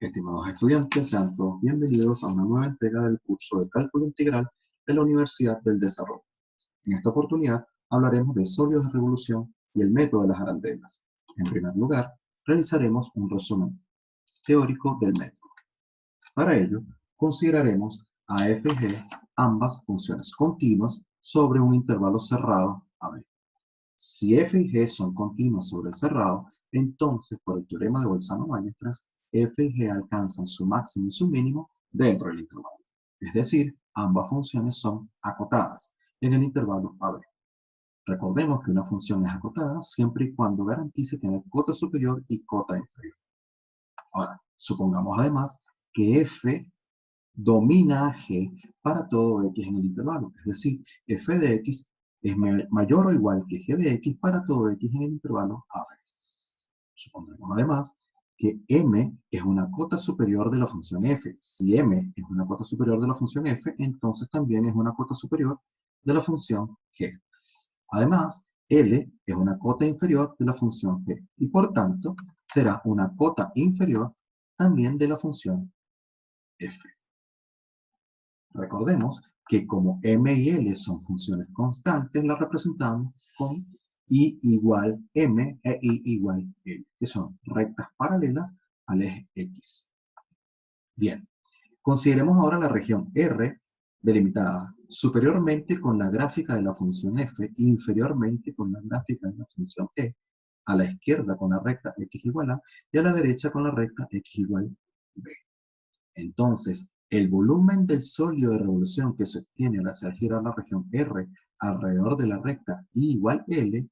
Estimados estudiantes, sean todos bienvenidos a una nueva entrega del curso de Cálculo Integral de la Universidad del Desarrollo. En esta oportunidad hablaremos de sólidos de revolución y el método de las arandelas. En primer lugar, realizaremos un resumen teórico del método. Para ello, consideraremos a f y g, ambas funciones continuas sobre un intervalo cerrado AB. Si f y g son continuas sobre el cerrado, entonces, por el teorema de Bolzano-Weierstrass, f y g alcanzan su máximo y su mínimo dentro del intervalo. Es decir, ambas funciones son acotadas en el intervalo AB. Recordemos que una función es acotada siempre y cuando garantice tener cota superior y cota inferior. Ahora, supongamos además que f domina a g para todo x en el intervalo. Es decir, f de x es mayor o igual que g de x para todo x en el intervalo AB. Supondremos además que m es una cota superior de la función f. Si m es una cota superior de la función f, entonces también es una cota superior de la función g. Además, L es una cota inferior de la función g y por tanto será una cota inferior también de la función f. Recordemos que como m y l son funciones constantes, las representamos con i igual m e i igual l, que son rectas paralelas al eje x. Bien, consideremos ahora la región R delimitada superiormente con la gráfica de la función f, inferiormente con la gráfica de la función e, a la izquierda con la recta x igual a y a la derecha con la recta x igual b. Entonces, el volumen del sólido de revolución que se obtiene al hacer girar la región R alrededor de la recta I igual L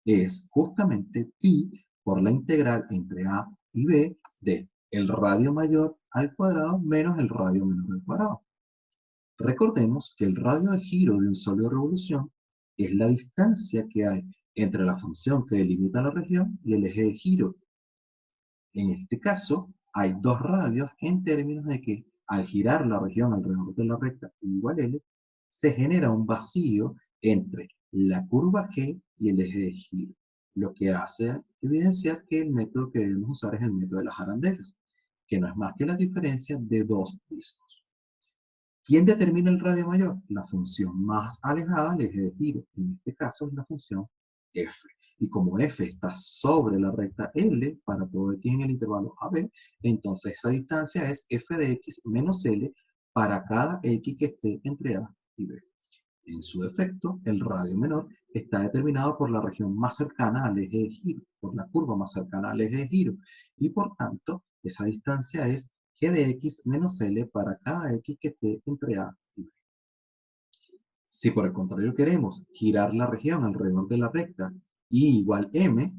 es justamente pi por la integral entre A y B de el radio mayor al cuadrado menos el radio menor al cuadrado. Recordemos que el radio de giro de un sólido de revolución es la distancia que hay entre la función que delimita la región y el eje de giro. En este caso, hay dos radios en términos de que al girar la región alrededor de la recta igual L, se genera un vacío entre la curva G y el eje de giro, lo que hace evidenciar que el método que debemos usar es el método de las arandelas, que no es más que la diferencia de dos discos. ¿Quién determina el radio mayor? La función más alejada al eje de giro, en este caso es la función f. Y como f está sobre la recta L para todo x en el intervalo AB, entonces esa distancia es f de x menos L para cada x que esté entre A y B. En su defecto, el radio menor está determinado por la región más cercana al eje de giro, por la curva más cercana al eje de giro, y por tanto, esa distancia es g de x menos L para cada x que esté entre A y B. Si por el contrario queremos girar la región alrededor de la recta I igual m,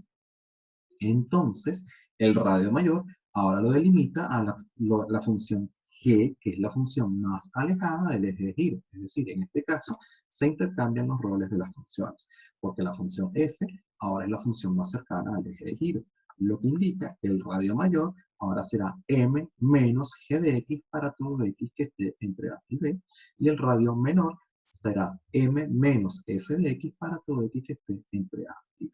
entonces el radio mayor ahora lo delimita a la función g, que es la función más alejada del eje de giro. Es decir, en este caso se intercambian los roles de las funciones, porque la función f ahora es la función más cercana al eje de giro, lo que indica que el radio mayor ahora será m menos g de x para todo x que esté entre A y B, y el radio menor será m menos f de x para todo x que esté entre A y B.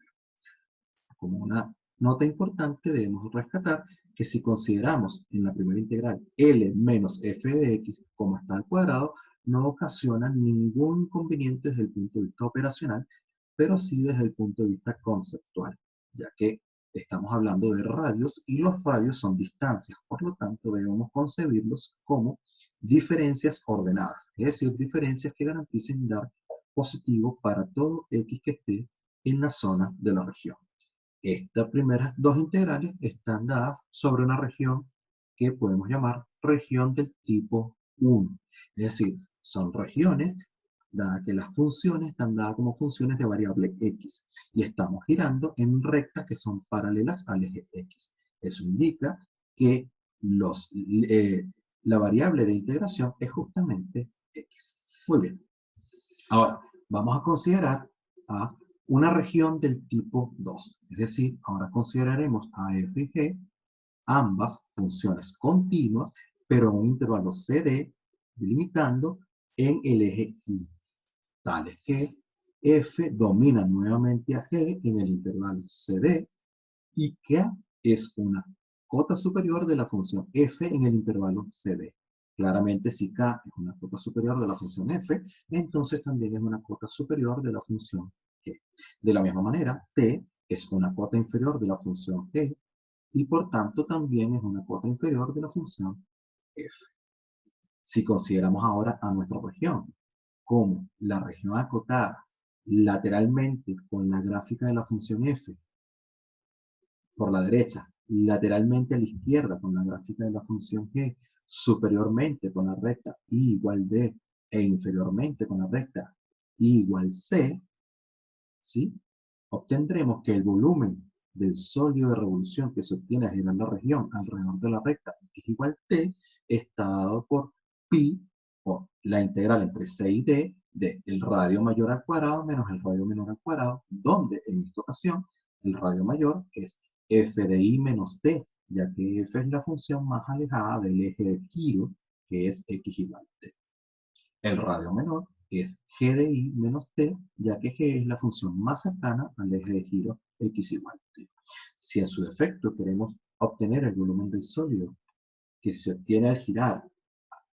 Como una nota importante debemos rescatar que si consideramos en la primera integral L menos f de x como está al cuadrado, no ocasiona ningún inconveniente desde el punto de vista operacional, pero sí desde el punto de vista conceptual, ya que estamos hablando de radios y los radios son distancias, por lo tanto debemos concebirlos como diferencias ordenadas, es decir, diferencias que garanticen dar positivo para todo x que esté en la zona de la región. Estas primeras dos integrales están dadas sobre una región que podemos llamar región del tipo 1. Es decir, son regiones, dadas que las funciones están dadas como funciones de variable x. Y estamos girando en rectas que son paralelas al eje x. Eso indica que la variable de integración es justamente x. Muy bien. Ahora, vamos a considerar a una región del tipo 2. Es decir, ahora consideraremos a f y g, ambas funciones continuas, pero en un intervalo CD, delimitando en el eje Y, tales que f domina nuevamente a g en el intervalo CD y que A es una cota superior de la función f en el intervalo CD. Claramente, si k es una cota superior de la función f, entonces también es una cota superior de la función g. De la misma manera, t es una cota inferior de la función g, y por tanto también es una cota inferior de la función f. Si consideramos ahora a nuestra región como la región acotada lateralmente con la gráfica de la función f por la derecha, lateralmente a la izquierda con la gráfica de la función g, superiormente con la recta y igual d e inferiormente con la recta y igual c, ¿sí? Obtendremos que el volumen del sólido de revolución que se obtiene al girar la región alrededor de la recta x igual t está dado por pi por la integral entre c y d de el radio mayor al cuadrado menos el radio menor al cuadrado, donde en esta ocasión el radio mayor es f de i menos t, ya que f es la función más alejada del eje de giro, que es x igual t. El radio menor es g de i menos t, ya que g es la función más cercana al eje de giro x igual t. Si en su defecto queremos obtener el volumen del sólido que se obtiene al girar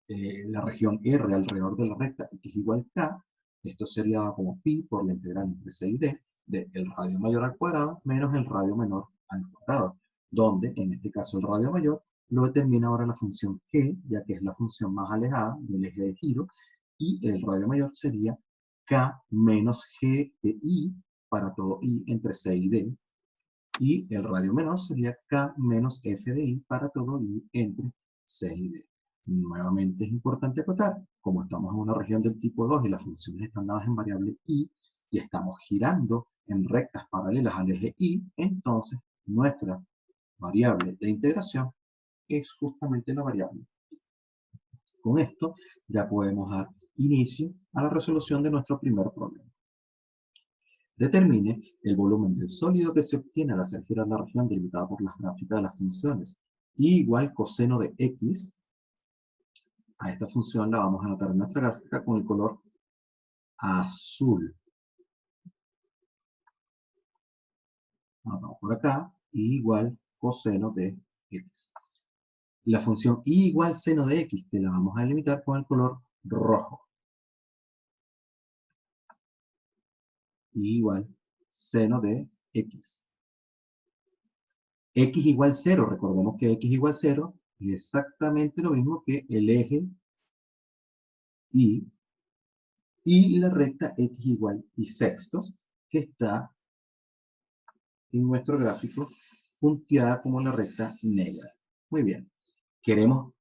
la región R alrededor de la recta x igual k, esto sería como pi por la integral entre c y d de el radio mayor al cuadrado menos el radio menor al cuadrado, donde en este caso el radio mayor lo determina ahora la función g, ya que es la función más alejada del eje de giro, y el radio mayor sería k menos g de i para todo i entre c y d, y el radio menor sería k menos f de i para todo i entre c y d. Nuevamente es importante acotar, como estamos en una región del tipo 2 y las funciones están dadas en variable i, y estamos girando en rectas paralelas al eje y, entonces nuestra variable de integración es justamente la variable. Con esto ya podemos dar inicio a la resolución de nuestro primer problema. Determine el volumen del sólido que se obtiene al hacer girar la región delimitada por las gráficas de las funciones y igual coseno de x. A esta función la vamos a anotar en nuestra gráfica con el color azul. Anotamos por acá, y igual coseno de x. La función y igual seno de x, que la vamos a delimitar con el color rojo. Y igual seno de x. X igual 0, recordemos que x igual 0 es exactamente lo mismo que el eje y la recta x igual y sextos, que está en nuestro gráfico punteada como la recta negra. Muy bien. Queremos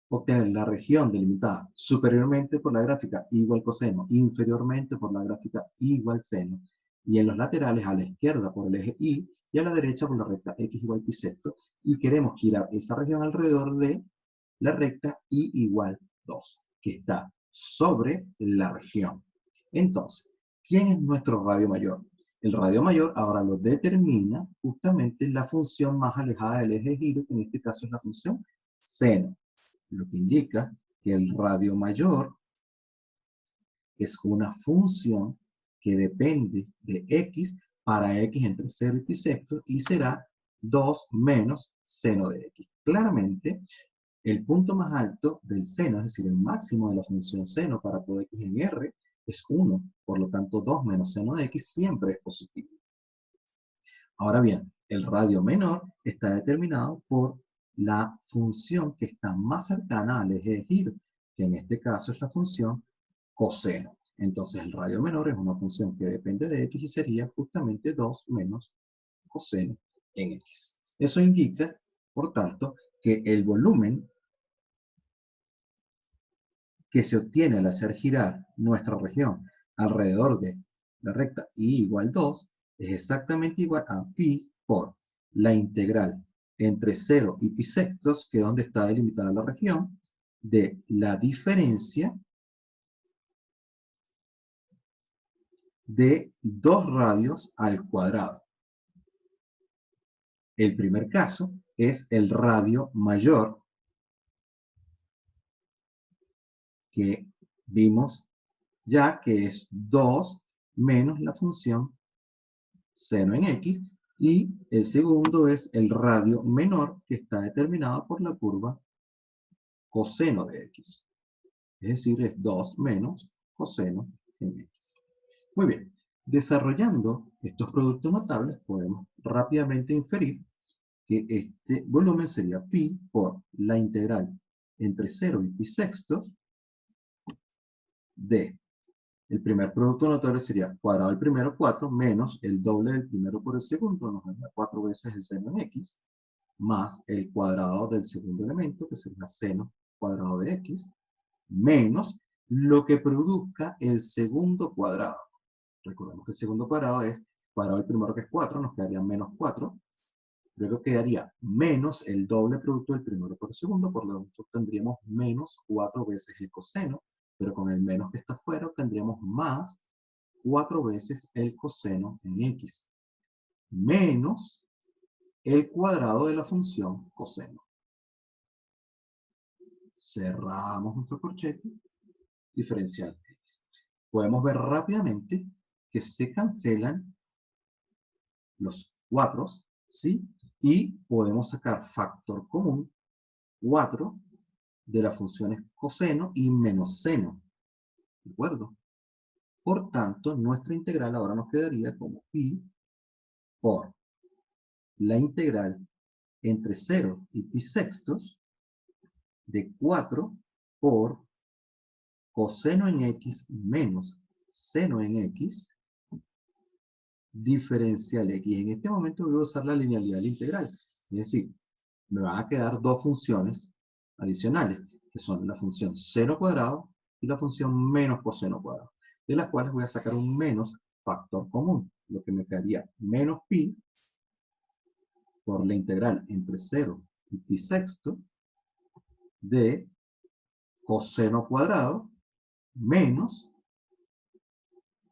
obtener la región delimitada superiormente por la gráfica igual coseno, inferiormente por la gráfica igual seno, y en los laterales a la izquierda por el eje y a la derecha por la recta x igual pi sexto, y queremos girar esa región alrededor de la recta y igual 2, que está sobre la región. Entonces, ¿quién es nuestro radio mayor? El radio mayor ahora lo determina justamente la función más alejada del eje de giro, que en este caso es la función seno, lo que indica que el radio mayor es una función que depende de x para x entre 0 y pi sexto, y será 2 menos seno de x. Claramente, el punto más alto del seno, es decir, el máximo de la función seno para todo x en R, es 1. Por lo tanto, 2 menos seno de x siempre es positivo. Ahora bien, el radio menor está determinado por la función que está más cercana al eje de giro, que en este caso es la función coseno. Entonces, el radio menor es una función que depende de x y sería justamente 2 menos coseno en x. Eso indica, por tanto, que el volumen que se obtiene al hacer girar nuestra región alrededor de la recta y igual 2 es exactamente igual a pi por la integral entre 0 y pi sextos, que es donde está delimitada la región, de la diferencia de 2 radios al cuadrado. El primer caso es el radio mayor, que vimos ya que es 2 menos la función seno en x, Y el segundo es el radio menor que está determinado por la curva coseno de x. Es decir, es 2 menos coseno en x. Muy bien. Desarrollando estos productos notables, podemos rápidamente inferir que este volumen sería pi por la integral entre 0 y pi sextos de el primer producto notable sería cuadrado del primero 4 menos el doble del primero por el segundo, nos daría 4 veces el seno en x, más el cuadrado del segundo elemento, que sería seno cuadrado de x, menos lo que produzca el segundo cuadrado. Recordemos que el segundo cuadrado es cuadrado del primero, que es 4, nos quedaría menos 4. Luego quedaría menos el doble producto del primero por el segundo, por lo tanto tendríamos menos 4 veces el coseno, pero con el menos que está afuera tendríamos más 4 veces el coseno en x, menos el cuadrado de la función coseno. Cerramos nuestro corchete diferencial x. Podemos ver rápidamente que se cancelan los 4, ¿sí? Y podemos sacar factor común 4 de las funciones coseno y menos seno. ¿De acuerdo? Por tanto, nuestra integral ahora nos quedaría como pi por la integral entre 0 y pi sextos de 4 por coseno en x menos seno en x diferencial x. En este momento voy a usar la linealidad de la integral. Es decir, me van a quedar dos funciones adicionales, que son la función seno cuadrado y la función menos coseno cuadrado, de las cuales voy a sacar un menos factor común, lo que me quedaría menos pi por la integral entre 0 y pi sexto de coseno cuadrado menos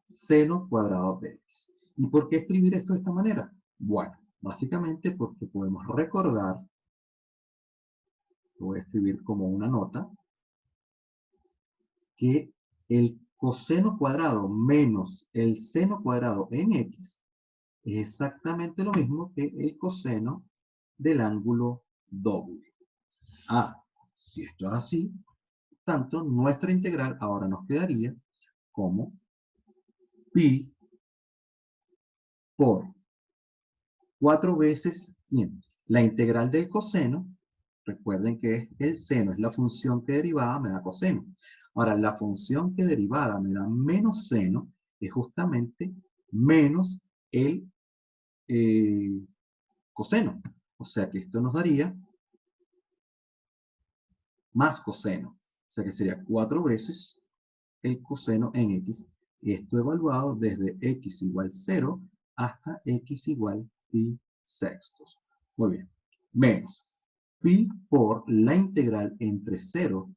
seno cuadrado de x. ¿Y por qué escribir esto de esta manera? Bueno, básicamente porque podemos recordar, lo voy a escribir como una nota, que el coseno cuadrado menos el seno cuadrado en x es exactamente lo mismo que el coseno del ángulo doble. Ah, si esto es así, tanto nuestra integral ahora nos quedaría como pi por 4 veces la integral del coseno. Recuerden que el seno es la función que derivada me da coseno. Ahora, la función que derivada me da menos seno es justamente menos el coseno. O sea que esto nos daría más coseno. O sea que sería 4 veces el coseno en x. Esto evaluado desde x igual 0 hasta x igual pi sextos. Muy bien. Menos pi por la integral entre 0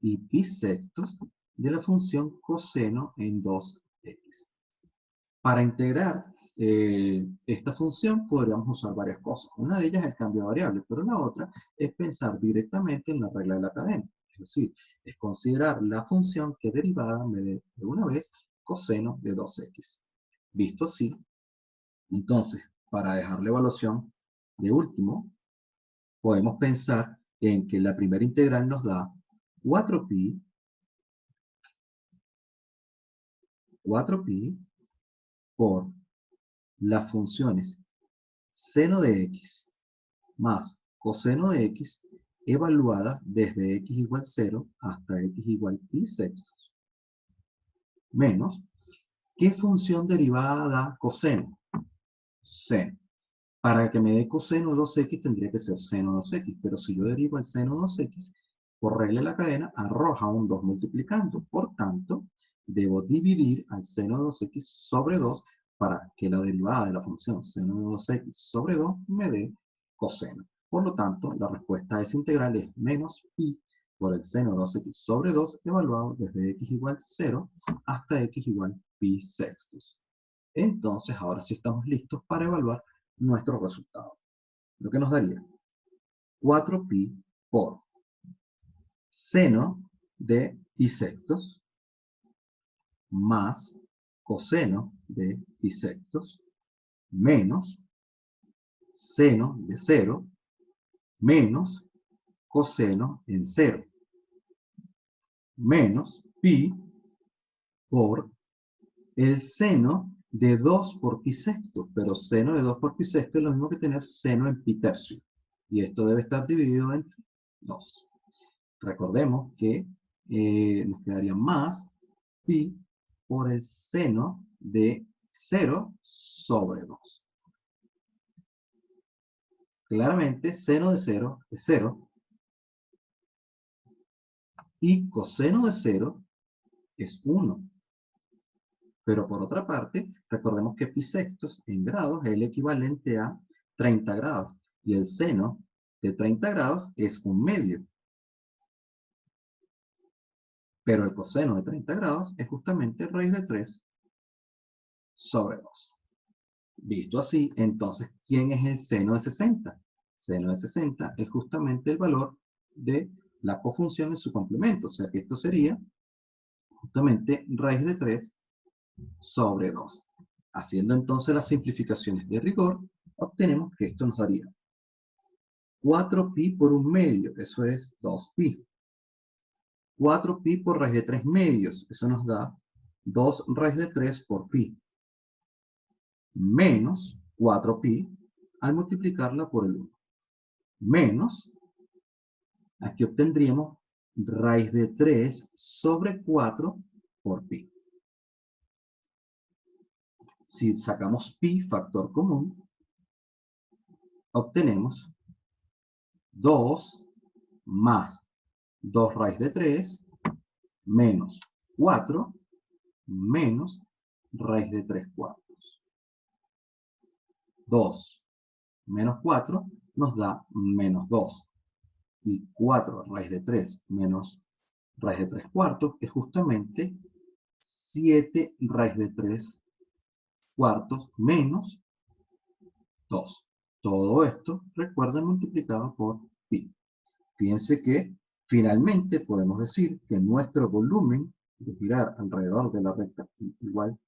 y pi sextos de la función coseno en 2x. Para integrar esta función podríamos usar varias cosas. Una de ellas es el cambio de variable, pero la otra es pensar directamente en la regla de la cadena. Es decir, es considerar la función que derivada me dé de una vez coseno de 2x. Visto así, entonces, para dejar la evaluación de último, podemos pensar en que la primera integral nos da 4pi por las funciones seno de x más coseno de x evaluadas desde x igual 0 hasta x igual pi sextos, menos, ¿qué función derivada da coseno? Seno. Para que me dé coseno de 2x tendría que ser seno de 2x, pero si yo derivo el seno de 2x, por regla de la cadena, arroja un 2 multiplicando. Por tanto, debo dividir al seno de 2x sobre 2 para que la derivada de la función seno de 2x sobre 2 me dé coseno. Por lo tanto, la respuesta a esa integral es menos pi por el seno de 2x sobre 2 evaluado desde x igual 0 hasta x igual pi sextos. Entonces, ahora sí estamos listos para evaluar nuestro resultado. Lo que nos daría 4pi por seno de pi sextos más coseno de pi sextos menos seno de 0 menos coseno en 0 menos pi por el seno de 2 por pi sexto, pero seno de 2 por pi sexto es lo mismo que tener seno en pi tercio. Y esto debe estar dividido entre 2. Recordemos que nos quedaría más pi por el seno de 0 sobre 2. Claramente, seno de 0 es 0 y coseno de 0 es 1. Pero por otra parte, recordemos que pi sextos en grados es el equivalente a 30 grados. Y el seno de 30 grados es 1/2. Pero el coseno de 30 grados es justamente raíz de 3 sobre 2. Visto así, entonces, ¿quién es el seno de 60? Seno de 60 es justamente el valor de la cofunción en su complemento. O sea que esto sería justamente raíz de 3 sobre 2. Haciendo entonces las simplificaciones de rigor, obtenemos que esto nos daría 4pi por 1/2, eso es 2pi. 4pi por raíz de 3 medios, eso nos da 2 raíz de 3 por pi. Menos 4pi al multiplicarla por el 1. Menos, aquí obtendríamos raíz de 3 sobre 4 por pi. Si sacamos pi, factor común, obtenemos 2 más 2 raíz de 3 menos 4 menos raíz de 3 cuartos. 2 menos 4 nos da menos 2. Y 4 raíz de 3 menos raíz de 3 cuartos es justamente 7 raíz de 3 cuartos menos 2. Todo esto, recuerden, multiplicado por pi. Fíjense que finalmente podemos decir que nuestro volumen de girar alrededor de la recta pi igual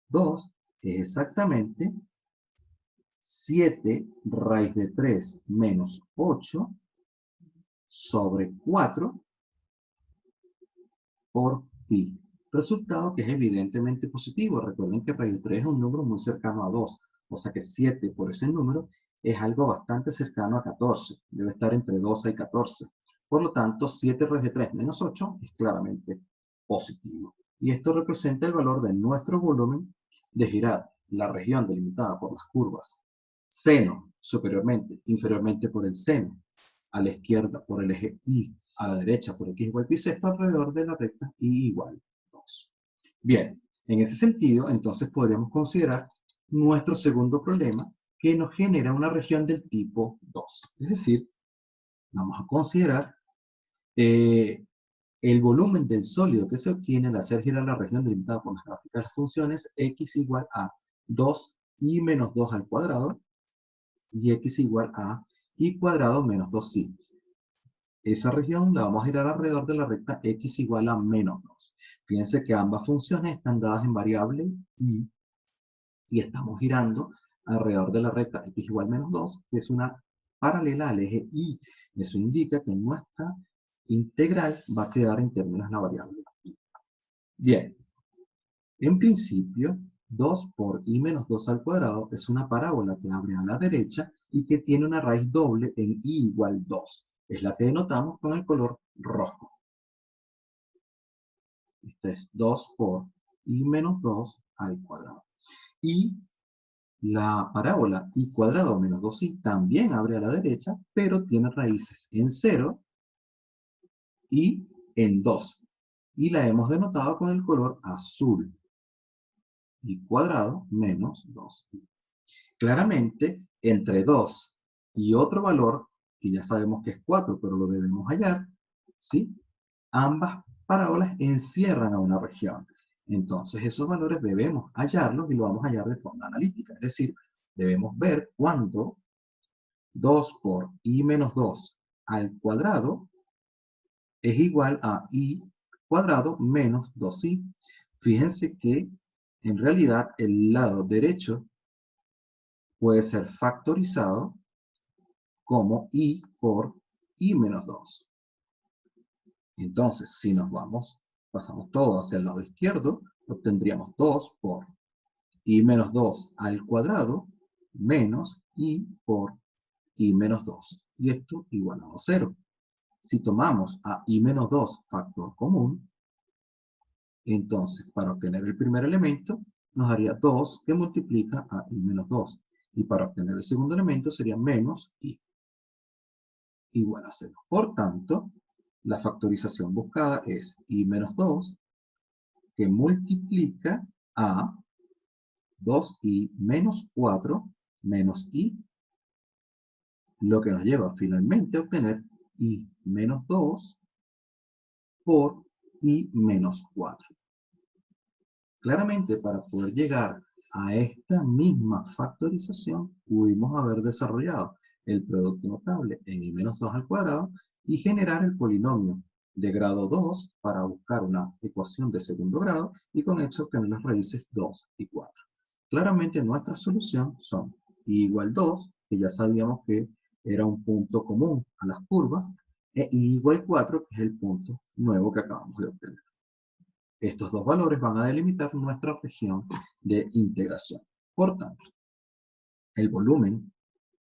2 es exactamente 7 raíz de 3 menos 8 sobre 4 por pi. Resultado que es evidentemente positivo. Recuerden que raíz de 3 es un número muy cercano a 2. O sea que 7 por ese número es algo bastante cercano a 14. Debe estar entre 12 y 14. Por lo tanto, 7 raíz de 3 menos 8 es claramente positivo. Y esto representa el valor de nuestro volumen de girar la región delimitada por las curvas seno superiormente, inferiormente por el seno, a la izquierda por el eje Y, a la derecha por x igual pi sexto, alrededor de la recta Y igual 2. Bien, en ese sentido, entonces podríamos considerar nuestro segundo problema que nos genera una región del tipo 2. Es decir, vamos a considerar el volumen del sólido que se obtiene al hacer girar la región delimitada por las gráficas de las funciones x igual a 2i menos 2 al cuadrado y x igual a y cuadrado menos 2i. Esa región la vamos a girar alrededor de la recta x igual a menos 2. Fíjense que ambas funciones están dadas en variable y estamos girando alrededor de la recta x igual a menos 2, que es una paralela al eje y. Eso indica que nuestra integral va a quedar en términos de la variable y. Bien, en principio, 2 por i menos 2 al cuadrado es una parábola que abre a la derecha y que tiene una raíz doble en i igual 2. Es la que denotamos con el color rojo. Este es 2 por i menos 2 al cuadrado. Y la parábola i cuadrado menos 2i también abre a la derecha, pero tiene raíces en 0 y en 2. Y la hemos denotado con el color azul. I cuadrado menos 2i. Claramente, entre 2 y otro valor, que ya sabemos que es 4, pero lo debemos hallar, ¿sí? Ambas parábolas encierran a una región. Entonces, esos valores debemos hallarlos y lo vamos a hallar de forma analítica. Es decir, debemos ver cuánto 2 por i menos 2 al cuadrado es igual a i cuadrado menos 2i. Fíjense que, en realidad, el lado derecho puede ser factorizado como i por i menos 2. Entonces, si nos pasamos todo hacia el lado izquierdo, obtendríamos 2 por i menos 2 al cuadrado menos i por i menos 2. Y esto igualado a 0. Si tomamos a i menos 2 factor común, entonces para obtener el primer elemento nos daría 2 que multiplica a i menos 2. Y para obtener el segundo elemento sería menos i igual a 0. Por tanto, la factorización buscada es i menos 2 que multiplica a 2i menos 4 menos i, lo que nos lleva finalmente a obtener i menos 2 por i menos 4. Claramente, para poder llegar a esta misma factorización, pudimos haber desarrollado el producto notable en i menos 2 al cuadrado y generar el polinomio de grado 2 para buscar una ecuación de segundo grado y con eso obtener las raíces 2 y 4. Claramente nuestra solución son i igual 2, que ya sabíamos que era un punto común a las curvas, e i igual 4, que es el punto nuevo que acabamos de obtener. Estos dos valores van a delimitar nuestra región de integración. Por tanto, el volumen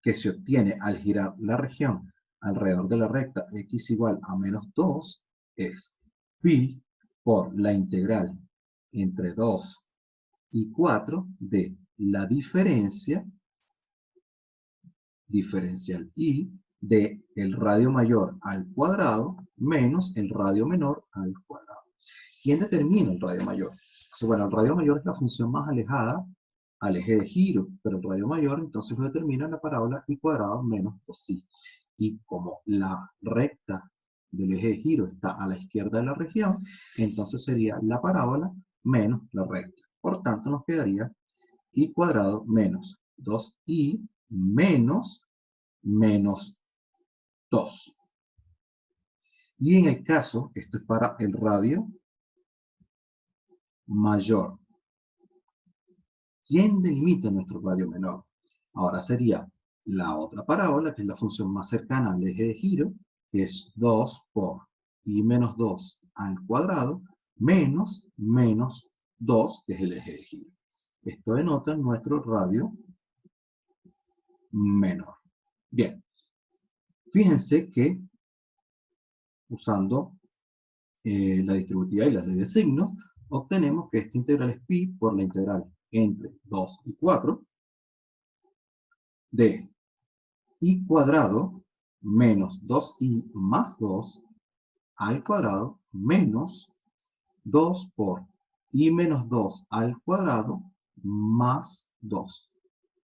que se obtiene al girar la región alrededor de la recta x igual a menos 2 es pi por la integral entre 2 y 4 de la diferencial i de el radio mayor al cuadrado menos el radio menor al cuadrado. ¿Quién determina el radio mayor? Entonces, bueno, el radio mayor es la función más alejada al eje de giro, pero el radio mayor entonces lo determina la parábola i cuadrado menos 2i. Y como la recta del eje de giro está a la izquierda de la región, entonces sería la parábola menos la recta. Por tanto, nos quedaría i cuadrado menos 2i menos 2. Y en el caso, esto es para el radio mayor. ¿Quién delimita nuestro radio menor? Ahora sería la otra parábola, que es la función más cercana al eje de giro, que es 2 por i menos 2 al cuadrado, menos 2, que es el eje de giro. Esto denota nuestro radio menor. Bien, fíjense que usando la distributiva y la ley de signos, obtenemos que esta integral es pi por la integral entre 2 y 4 de i cuadrado menos 2i más 2 al cuadrado menos 2 por i menos 2 al cuadrado más 2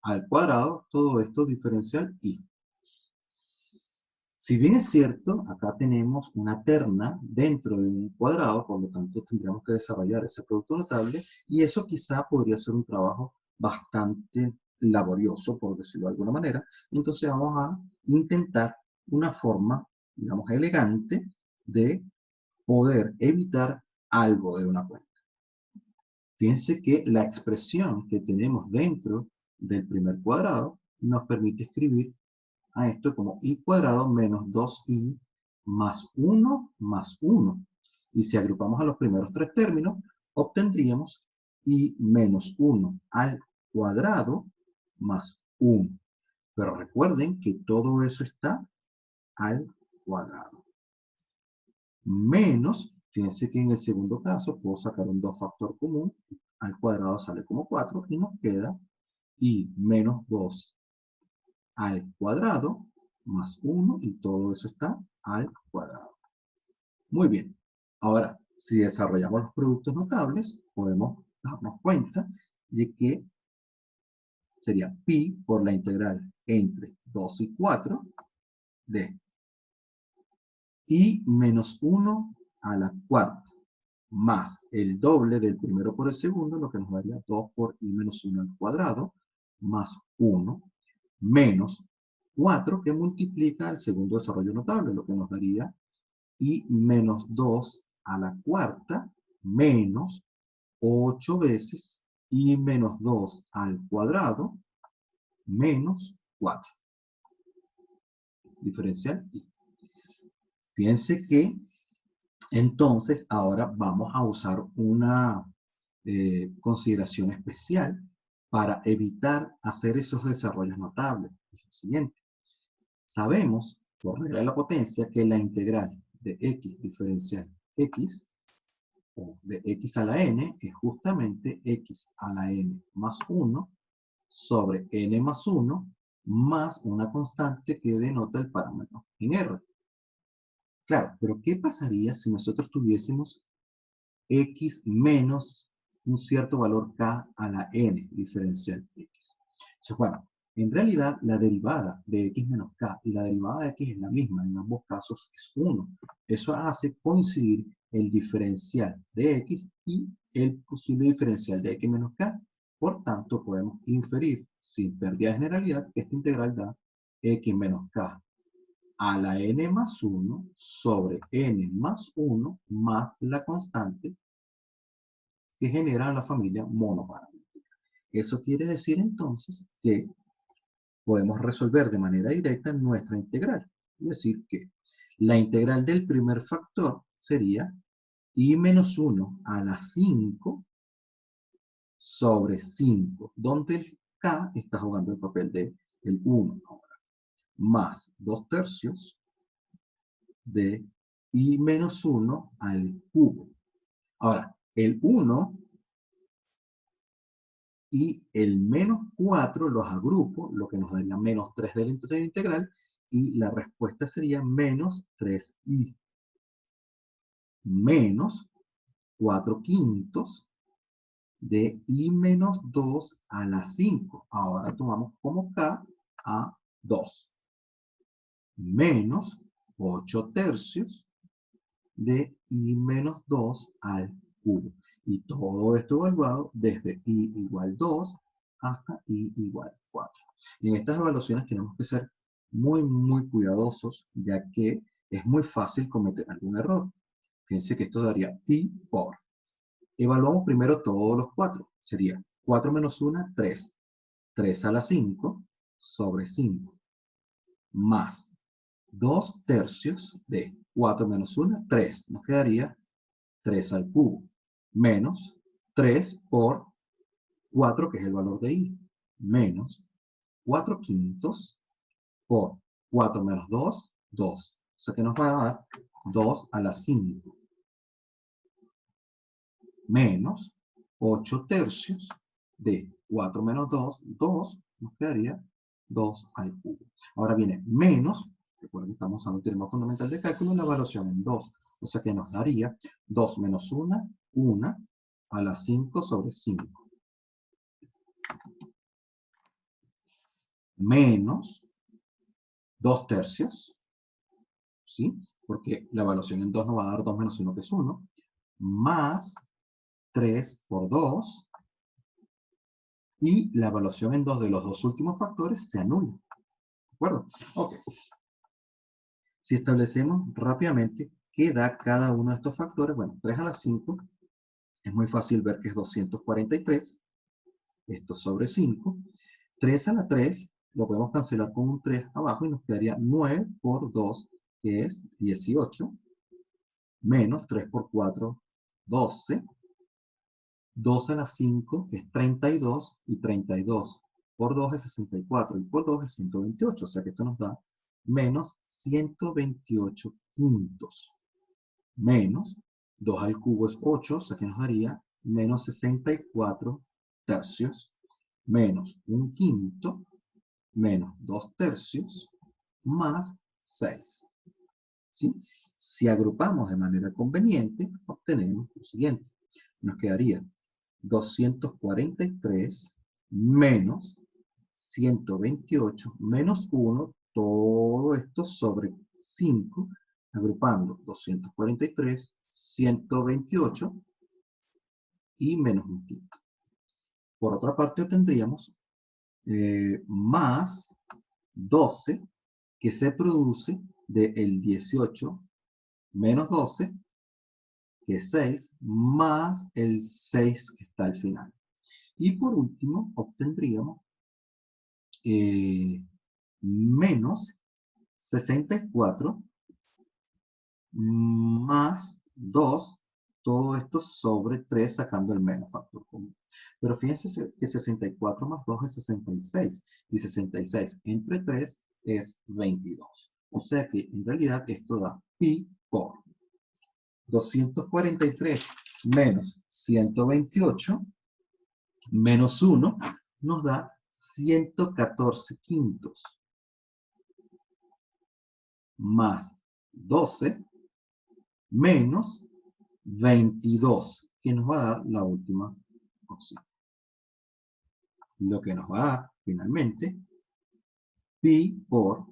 al cuadrado, todo esto diferencial i. Si bien es cierto, acá tenemos una terna dentro de un cuadrado, por lo tanto tendríamos que desarrollar ese producto notable, y eso quizá podría ser un trabajo bastante laborioso, por decirlo de alguna manera. Entonces vamos a intentar una forma, digamos, elegante de poder evitar algo de una cuenta. Fíjense que la expresión que tenemos dentro del primer cuadrado nos permite escribir a esto como i cuadrado menos 2i más 1 más 1. Y si agrupamos a los primeros tres términos, obtendríamos i menos 1 al cuadrado más 1. Pero recuerden que todo eso está al cuadrado. Menos, fíjense que en el segundo caso puedo sacar un 2 factor común, al cuadrado sale como 4 y nos queda i menos 2 al cuadrado más 1 y todo eso está al cuadrado. Muy bien. Ahora, si desarrollamos los productos notables, podemos darnos cuenta de que sería pi por la integral entre 2 y 4 de i menos 1 a la cuarta más el doble del primero por el segundo, lo que nos daría 2 por i menos 1 al cuadrado más 1 menos 4 que multiplica el segundo desarrollo notable, lo que nos daría i menos 2 a la cuarta menos 8 veces i menos 2 al cuadrado menos 4. Diferencial y. Fíjense que entonces ahora vamos a usar una consideración especial para evitar hacer esos desarrollos notables. Es lo siguiente. Sabemos, por regla de la potencia, que la integral de x diferencial x, o de x a la n, es justamente x a la n más 1 sobre n más 1 más una constante que denota el parámetro en R. Claro, pero ¿qué pasaría si nosotros tuviésemos x menos un cierto valor k a la n diferencial x? Entonces, bueno, en realidad la derivada de x menos k y la derivada de x es la misma, en ambos casos es 1. Eso hace coincidir el diferencial de x y el posible diferencial de x menos k. Por tanto, podemos inferir, sin pérdida de generalidad, que esta integral da x menos k a la n más 1 sobre n más 1 más la constante que genera la familia monoparámetrica. Eso quiere decir entonces que podemos resolver de manera directa nuestra integral. Es decir, que la integral del primer factor sería i menos 1 a la 5 sobre 5, donde el k está jugando el papel de el 1 ahora, más 2 tercios de i menos 1 al cubo. Ahora, el 1 y el menos 4 los agrupo, lo que nos daría menos 3 de la integral, y la respuesta sería menos 3i menos 4 quintos de i menos 2 a la 5. Ahora tomamos como k a 2 menos 8 tercios de i menos 2 al cubo. Y todo esto evaluado desde i igual 2 hasta i igual 4. Y en estas evaluaciones tenemos que ser muy cuidadosos, ya que es muy fácil cometer algún error. Fíjense que esto daría pi por. Evaluamos primero todos los 4. Sería 4 menos 1, 3. 3 a la 5 sobre 5. Más 2 tercios de 4 menos 1, 3. Nos quedaría 3 al cubo. Menos 3 por 4, que es el valor de i. Menos 4 quintos por 4 menos 2, 2. O sea que nos va a dar 2 a la 5. Menos 8 tercios de 4 menos 2, 2. Nos quedaría 2 al cubo. Ahora viene menos, recuerden que estamos usando el teorema fundamental de cálculo, la evaluación en 2. O sea que nos daría 2 menos 1, 1 a la 5 sobre 5. Menos 2 tercios, ¿sí? Porque la evaluación en 2 nos va a dar 2 menos 1, que es 1, más 3 por 2, y la evaluación en 2 de los dos últimos factores se anula. ¿De acuerdo? Ok. Si establecemos rápidamente qué da cada uno de estos factores, bueno, 3 a la 5, es muy fácil ver que es 243, esto sobre 5. 3 a la 3, lo podemos cancelar con un 3 abajo y nos quedaría 9 por 2, que es 18, menos 3 por 4, 12. 2 a la 5 es 32, y 32 por 2 es 64, y por 2 es 128, o sea que esto nos da menos 128 quintos. Menos 2 al cubo es 8, o sea que nos daría menos 64 tercios, menos 1 quinto, menos 2 tercios, más 6. ¿Sí? Si agrupamos de manera conveniente, obtenemos lo siguiente. Nos quedaría 243 menos 128 menos 1, todo esto sobre 5, agrupando 243, 128 y menos un quinto. Por otra parte, tendríamos más 12, que se produce del 18 menos 12, que es 6, más el 6 que está al final. Y por último, obtendríamos menos 64 más 2, todo esto sobre 3 sacando el menos factor común. Pero fíjense que 64 más 2 es 66, y 66 entre 3 es 22. O sea que en realidad esto da pi por 243 menos 128 menos 1 nos da 114 quintos más 12 menos 22, que nos va a dar la última opción. Lo que nos va a dar finalmente pi por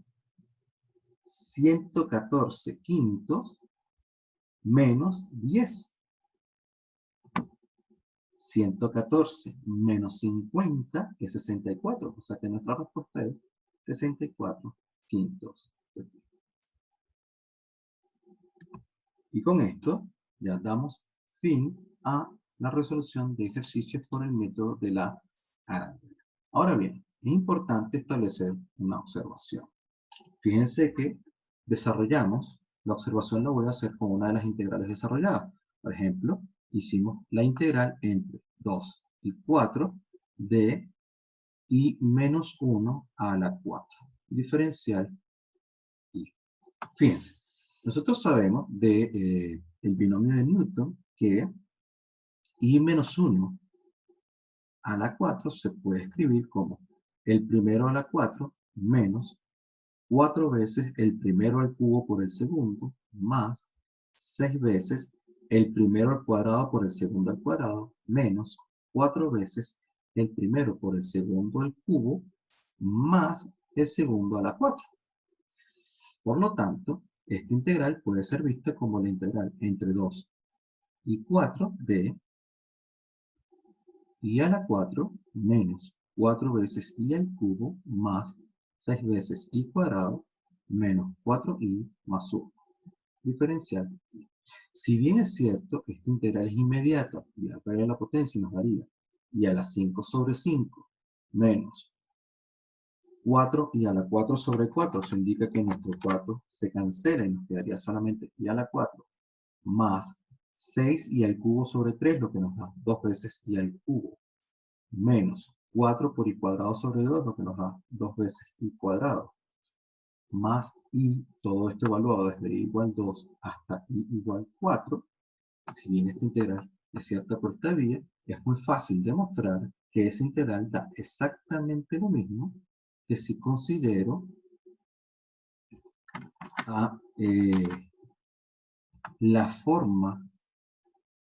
114 quintos menos 10. 114 menos 50 es 64, o sea que nuestra respuesta es 64 quintos. Y con esto ya damos fin a la resolución de ejercicios por el método de la arándula. Ahora bien, es importante establecer una observación. Fíjense que desarrollamos, la observación la voy a hacer con una de las integrales desarrolladas. Por ejemplo, hicimos la integral entre 2 y 4 de i menos 1 a la 4. Diferencial i. Fíjense, nosotros sabemos del binomio de Newton que i menos 1 a la 4 se puede escribir como el primero a la 4 menos 4 veces el primero al cubo por el segundo, más 6 veces el primero al cuadrado por el segundo al cuadrado, menos 4 veces el primero por el segundo al cubo, más el segundo a la 4. Por lo tanto, esta integral puede ser vista como la integral entre 2 y 4 de i a la 4 menos 4 veces i al cubo más 6 veces i cuadrado menos 4i más 1. Diferencial i. Si bien es cierto, esta integral es inmediata, y al raíz de la potencia nos daría i a la 5 sobre 5 menos 4 i a la 4 sobre 4, eso indica que nuestro 4 se cancela y nos quedaría solamente i a la 4 más 6 i al cubo sobre 3, lo que nos da 2 veces i al cubo, menos 4 por i cuadrado sobre 2, lo que nos da 2 veces i cuadrado, más i, todo esto evaluado desde i igual 2 hasta i igual 4. Si bien esta integral es cierta por esta vía, es muy fácil demostrar que esa integral da exactamente lo mismo que si considero a la forma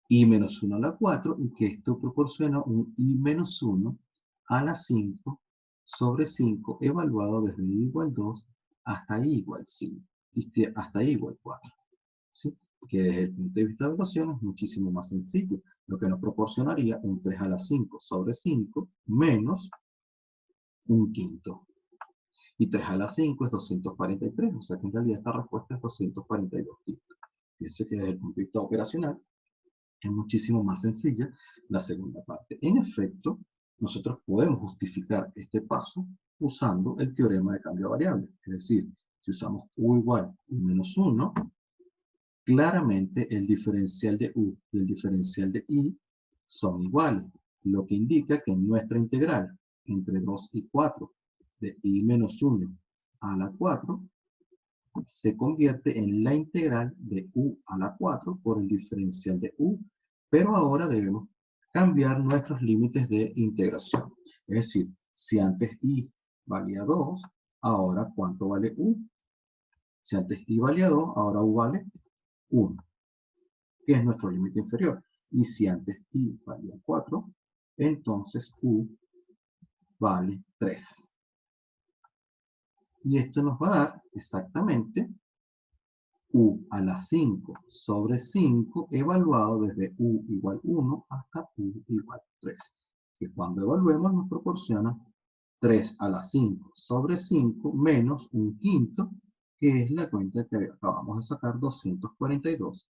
i menos 1 a la 4 y que esto proporciona un i menos 1 a la 5 sobre 5 evaluado desde i igual 2 hasta i igual 5 y hasta i igual 4. ¿Sí? Que desde el punto de vista de evaluación es muchísimo más sencillo, lo que nos proporcionaría un 3 a la 5 sobre 5 menos un quinto. Y 3 a la 5 es 243, o sea que en realidad esta respuesta es 242 quintos. Fíjense que desde el punto de vista operacional es muchísimo más sencilla la segunda parte. En efecto, nosotros podemos justificar este paso usando el teorema de cambio de variable. Es decir, si usamos u igual i menos 1, claramente el diferencial de u y el diferencial de i son iguales, lo que indica que nuestra integral entre 2 y 4 de i menos 1 a la 4 se convierte en la integral de u a la 4 por el diferencial de u, pero ahora debemos cambiar nuestros límites de integración. Es decir, si antes i valía 2, ahora ¿cuánto vale u? Si antes i valía 2, ahora u vale 1, que es nuestro límite inferior. Y si antes i valía 4, entonces u vale 3. Y esto nos va a dar exactamente u a la 5 sobre 5 evaluado desde u igual 1 hasta u igual 3. Que cuando evaluemos nos proporciona 3 a la 5 sobre 5 menos un quinto, que es la cuenta que acabamos de sacar, 242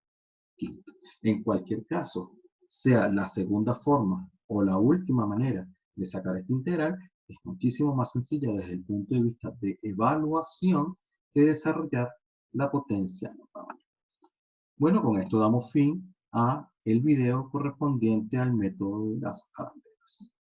quintos. En cualquier caso, sea la segunda forma o la última manera de sacar esta integral, Es muchísimo más sencilla desde el punto de vista de evaluación que desarrollar la potencia notable. Bueno, con esto damos fin a el video correspondiente al método de las arandelas.